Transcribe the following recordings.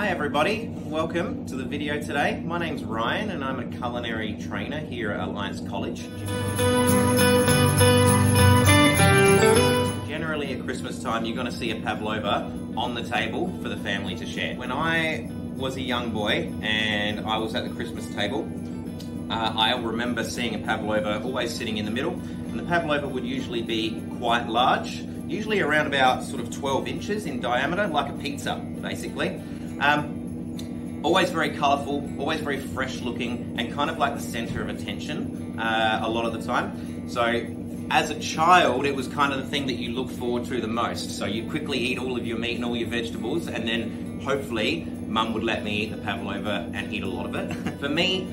Hi everybody, welcome to the video today. My name's Ryan and I'm a culinary trainer here at Alliance College. Generally at Christmas time you're going to see a Pavlova on the table for the family to share. When I was a young boy and I was at the Christmas table, I remember seeing a Pavlova always sitting in the middle, and the Pavlova would usually be quite large, usually around about sort of 12 inches in diameter, like a pizza basically. Always very colourful, always very fresh looking, and kind of like the centre of attention a lot of the time. So as a child, it was kind of the thing that you look forward to the most. So you quickly eat all of your meat and all your vegetables, and then hopefully Mum would let me eat the Pavlova and eat a lot of it. For me,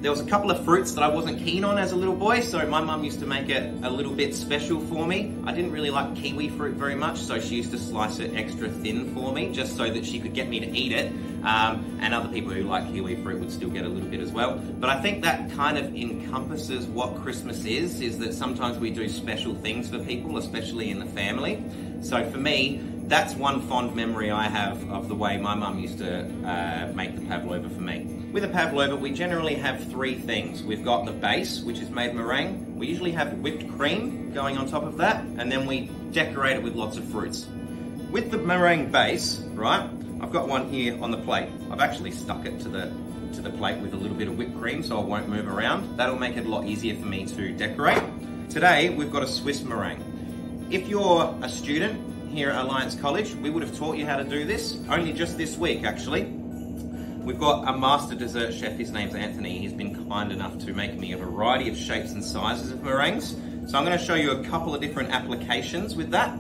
there was a couple of fruits that I wasn't keen on as a little boy, so my mum used to make it a little bit special for me. I didn't really like kiwi fruit very much, so she used to slice it extra thin for me, just so that she could get me to eat it. And other people who like kiwi fruit would still get a little bit as well. But I think that kind of encompasses what Christmas is that sometimes we do special things for people, especially in the family. So for me, that's one fond memory I have of the way my mum used to make the Pavlova for me. With a Pavlova, we generally have three things. We've got the base, which is made meringue. We usually have whipped cream going on top of that, and then we decorate it with lots of fruits. With the meringue base, right, I've got one here on the plate. I've actually stuck it to the plate with a little bit of whipped cream so it won't move around. That'll make it a lot easier for me to decorate. Today, we've got a Swiss meringue. If you're a student here at Alliance College, we would have taught you how to do this, only just this week actually. We've got a master dessert chef, his name's Anthony. He's been kind enough to make me a variety of shapes and sizes of meringues. So I'm going to show you a couple of different applications with that.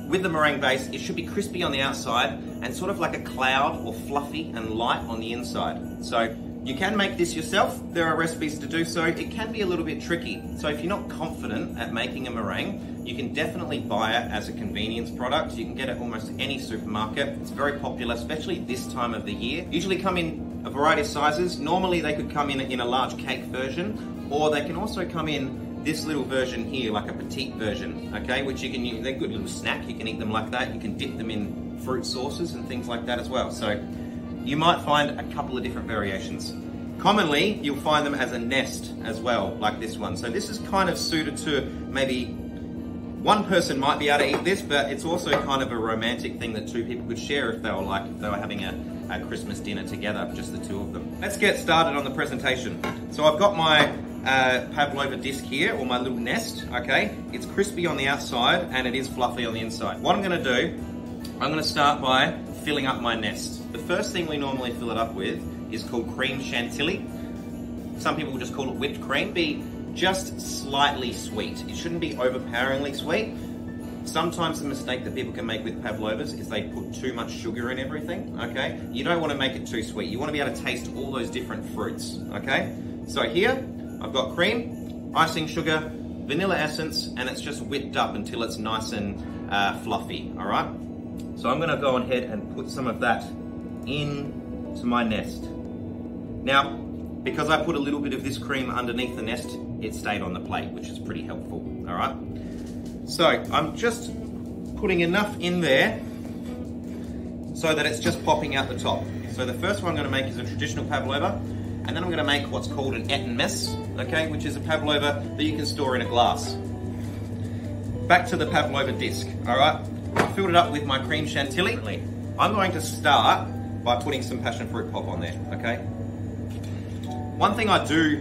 With the meringue base, it should be crispy on the outside and sort of like a cloud or fluffy and light on the inside. So you can make this yourself. There are recipes to do so. It can be a little bit tricky. So if you're not confident at making a meringue, you can definitely buy it as a convenience product. You can get it at almost any supermarket. It's very popular, especially this time of the year. Usually come in a variety of sizes. Normally they could come in a large cake version, or they can also come in this little version here, like a petite version, okay, which you can use. They're a good little snack. You can eat them like that. You can dip them in fruit sauces and things like that as well. So you might find a couple of different variations. Commonly, you'll find them as a nest as well, like this one. So this is kind of suited to maybe one person might be able to eat this, but it's also kind of a romantic thing that two people could share if they were having a Christmas dinner together, just the two of them. Let's get started on the presentation. So I've got my Pavlova disc here, or my little nest, okay? It's crispy on the outside and it is fluffy on the inside. What I'm gonna do, I'm gonna start by filling up my nest. The first thing we normally fill it up with is called cream chantilly. Some people just call it whipped cream. Be just slightly sweet. It shouldn't be overpoweringly sweet. Sometimes the mistake that people can make with Pavlovas is they put too much sugar in everything, okay? You don't want to make it too sweet. You want to be able to taste all those different fruits, okay? So here, I've got cream, icing sugar, vanilla essence, and it's just whipped up until it's nice and fluffy, all right? So I'm going to go ahead and put some of that into my nest. Now, because I put a little bit of this cream underneath the nest, it stayed on the plate, which is pretty helpful, all right? So I'm just putting enough in there so that it's just popping out the top. So the first one I'm going to make is a traditional Pavlova, and then I'm going to make what's called an et mess, okay, which is a Pavlova that you can store in a glass. Back to the Pavlova disc, all right? I filled it up with my cream chantilly. I'm going to start by putting some passion fruit pulp on there, okay? One thing I do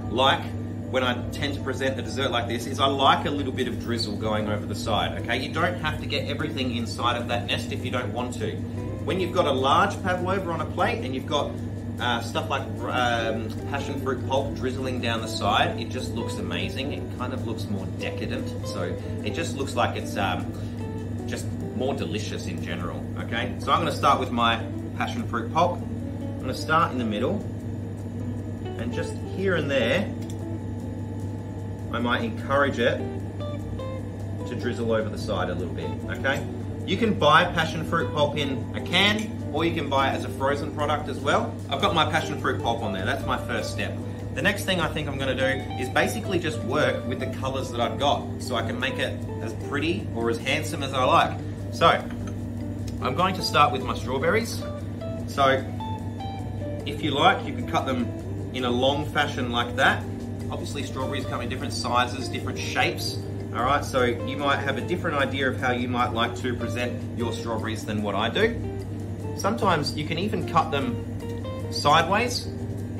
like when I tend to present a dessert like this is I like a little bit of drizzle going over the side, okay? You don't have to get everything inside of that nest if you don't want to. When you've got a large Pavlova on a plate and you've got stuff like passion fruit pulp drizzling down the side, it just looks amazing. It kind of looks more decadent, so it just looks like it's just more delicious in general, okay? So I'm going to start with my passion fruit pulp. I'm going to start in the middle, and just here and there, I might encourage it to drizzle over the side a little bit, okay? You can buy passion fruit pulp in a can, or you can buy it as a frozen product as well. I've got my passion fruit pulp on there, that's my first step. The next thing I think I'm gonna do is basically just work with the colors that I've got so I can make it as pretty or as handsome as I like. So, I'm going to start with my strawberries. So if you like, you could cut them in a long fashion like that. Obviously strawberries come in different sizes, different shapes. All right, so you might have a different idea of how you might like to present your strawberries than what I do. Sometimes you can even cut them sideways,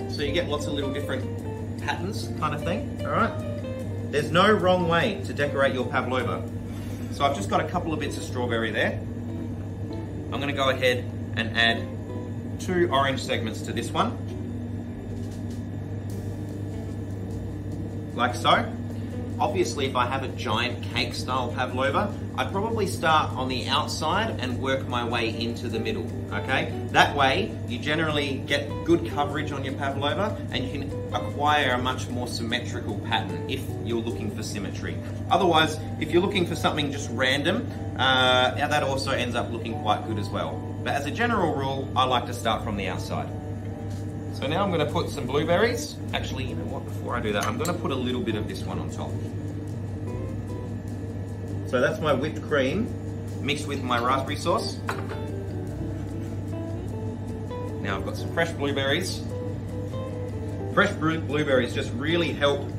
so you get lots of little different patterns kind of thing, all right? There's no wrong way to decorate your pavlova. So I've just got a couple of bits of strawberry there. I'm gonna go ahead and add 2 orange segments to this one. Like so. Obviously, if I have a giant cake style pavlova, I'd probably start on the outside and work my way into the middle, okay? That way, you generally get good coverage on your pavlova and you can acquire a much more symmetrical pattern if you're looking for symmetry. Otherwise, if you're looking for something just random, that also ends up looking quite good as well. But as a general rule, I like to start from the outside. So now I'm going to put some blueberries. Actually, you know what, before I do that, I'm going to put a little bit of this one on top. So that's my whipped cream mixed with my raspberry sauce. Now I've got some fresh blueberries. Fresh blueberries just really help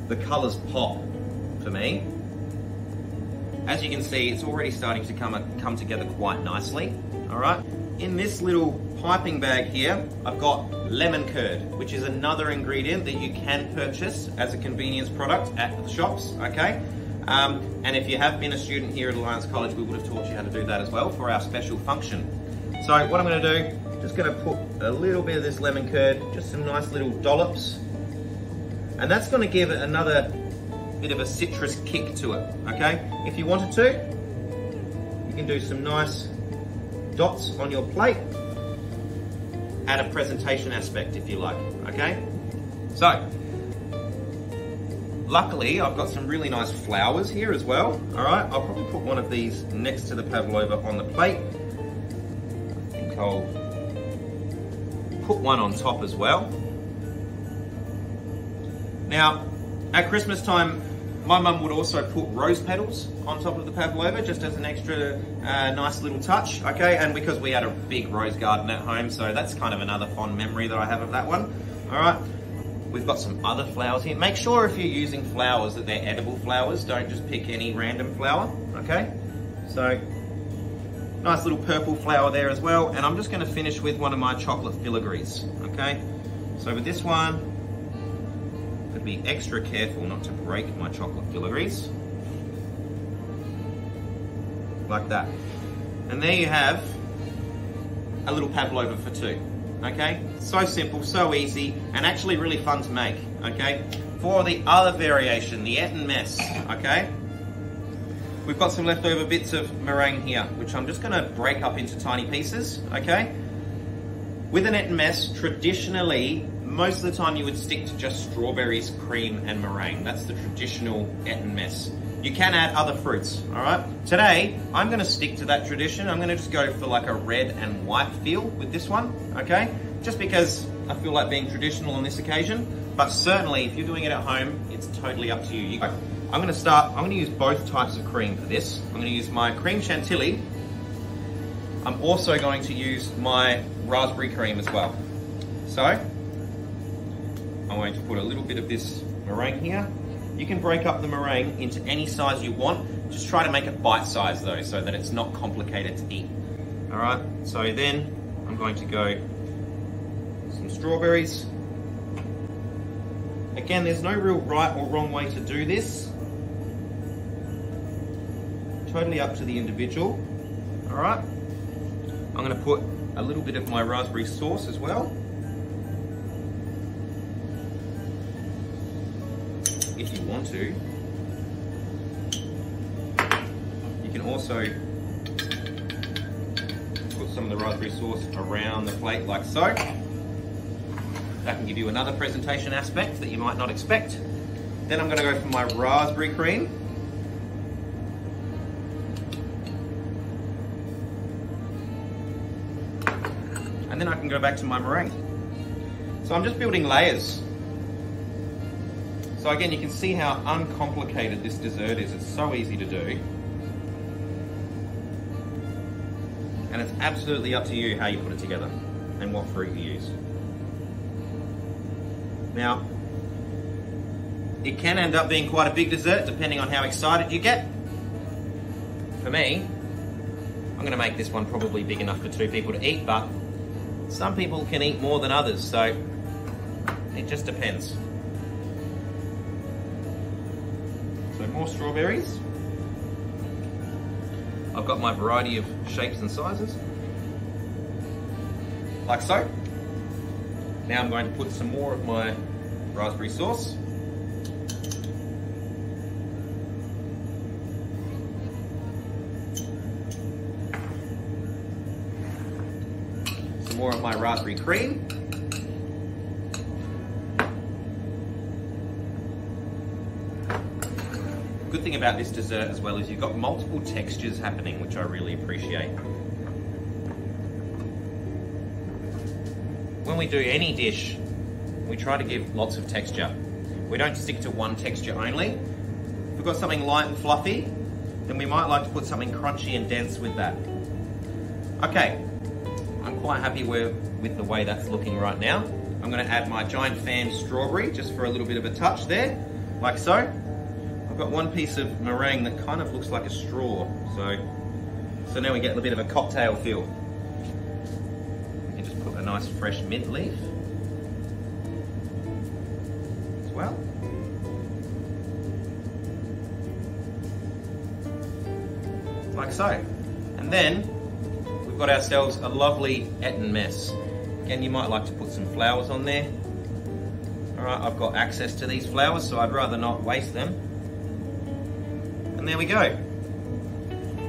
the colours pop for me. As you can see, it's already starting to come together quite nicely, all right? In this little piping bag here, I've got lemon curd, which is another ingredient that you can purchase as a convenience product at the shops, okay? And if you have been a student here at Alliance College, we would have taught you how to do that as well for our special function. So what I'm gonna do, just gonna put a little bit of this lemon curd, just some nice little dollops, and that's gonna give it another bit of a citrus kick to it, okay? If you wanted to, you can do some nice dots on your plate. Add a presentation aspect if you like, okay? So, luckily I've got some really nice flowers here as well, all right? I'll probably put one of these next to the pavlova on the plate. I think I'll put one on top as well. Now, at Christmas time, my mum would also put rose petals on top of the pavlova just as an extra nice little touch, okay? And because we had a big rose garden at home, so that's kind of another fond memory that I have of that one, all right? We've got some other flowers here. Make sure if you're using flowers that they're edible flowers, don't just pick any random flower, okay? So, nice little purple flower there as well, and I'm just gonna finish with one of my chocolate filigrees, okay? So with this one, be extra careful not to break my chocolate filigrees. Like that. And there you have a little pavlova for 2, okay? So simple, so easy, and actually really fun to make, okay? For the other variation, the et and mess, okay? We've got some leftover bits of meringue here, which I'm just gonna break up into tiny pieces, okay? With an et and mess, traditionally, most of the time you would stick to just strawberries, cream, and meringue. That's the traditional et and mess. You can add other fruits, all right? Today, I'm gonna stick to that tradition. I'm gonna just go for like a red and white feel with this one, okay? Just because I feel like being traditional on this occasion, but certainly if you're doing it at home, it's totally up to you. I'm gonna use both types of cream for this. I'm gonna use my cream chantilly. I'm also going to use my raspberry cream as well. So, I'm going to put a little bit of this meringue here. You can break up the meringue into any size you want. Just try to make it bite-sized though, so that it's not complicated to eat. All right, so then I'm going to go some strawberries. Again, there's no real right or wrong way to do this. Totally up to the individual, all right? I'm gonna put a little bit of my raspberry sauce as well. If you want to. You can also put some of the raspberry sauce around the plate like so. That can give you another presentation aspect that you might not expect. Then I'm going to go for my raspberry cream. And then I can go back to my meringue. So I'm just building layers. So again, you can see how uncomplicated this dessert is. It's so easy to do. And And it's absolutely up to you how you put it together and what fruit you use. Now, it can end up being quite a big dessert depending on how excited you get. For me, I'm going to make this one probably big enough for 2 people to eat, but some people can eat more than others, so it just depends. So more strawberries. I've got my variety of shapes and sizes, like so. Now I'm going to put some more of my raspberry sauce. Some more of my raspberry cream. Good thing about this dessert as well is you've got multiple textures happening, which I really appreciate. When we do any dish, we try to give lots of texture. We don't stick to one texture only. If we've got something light and fluffy, then we might like to put something crunchy and dense with that. Okay, I'm quite happy with the way that's looking right now. I'm going to add my giant fan strawberry just for a little bit of a touch there, like so. I've got one piece of meringue that kind of looks like a straw, so now we get a bit of a cocktail feel. You just put a nice fresh mint leaf as well. Like so. And then we've got ourselves a lovely Eton mess. Again, you might like to put some flowers on there. All right, I've got access to these flowers, so I'd rather not waste them. And there we go.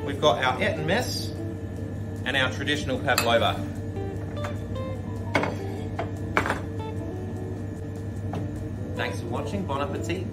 We've got our Eton mess and our traditional Pavlova. Thanks for watching. Bon appetit.